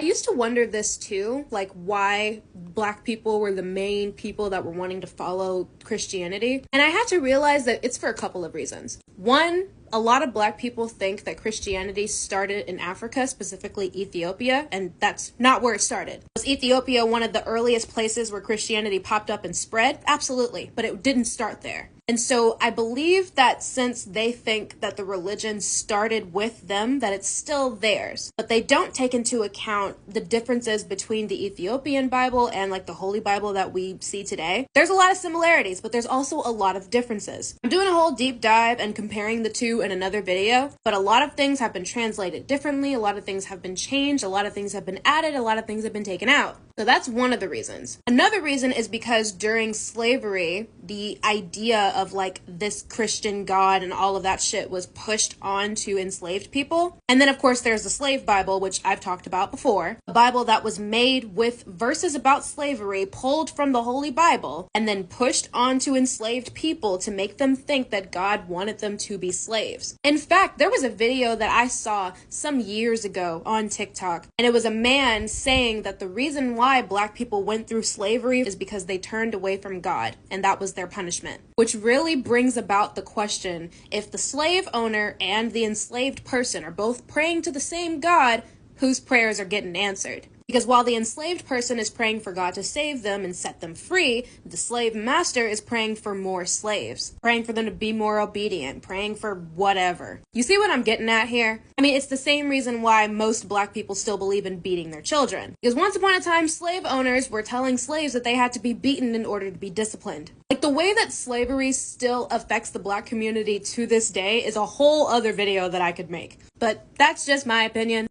used to wonder this too, like why black people were the main people that were wanting to follow Christianity. And I had to realize that it's for a couple of reasons. One, a lot of black people think that Christianity started in Africa, specifically Ethiopia, and that's not where it started. Was Ethiopia one of the earliest places where Christianity popped up and spread? Absolutely, but it didn't start there. And so I believe that since they think that the religion started with them, that it's still theirs. But they don't take into account the differences between the Ethiopian Bible and like the Holy Bible that we see today. There's a lot of similarities, but there's also a lot of differences. I'm doing a whole deep dive and comparing the two in another video, but a lot of things have been translated differently, a lot of things have been changed, a lot of things have been added, a lot of things have been taken out. So that's one of the reasons. Another reason is because during slavery, the idea of like this Christian God and all of that shit was pushed onto enslaved people. And then of course there's the slave Bible, which I've talked about before. A Bible that was made with verses about slavery pulled from the Holy Bible and then pushed onto enslaved people to make them think that God wanted them to be slaves. In fact, there was a video that I saw some years ago on TikTok, and it was a man saying that the reason why black people went through slavery is because they turned away from God, and that was their punishment. Which really brings about the question, if the slave owner and the enslaved person are both praying to the same God, whose prayers are getting answered? Because while the enslaved person is praying for God to save them and set them free, the slave master is praying for more slaves, praying for them to be more obedient, praying for whatever. You see what I'm getting at here? I mean, it's the same reason why most black people still believe in beating their children. Because once upon a time, slave owners were telling slaves that they had to be beaten in order to be disciplined. Like, the way that slavery still affects the black community to this day is a whole other video that I could make. But that's just my opinion.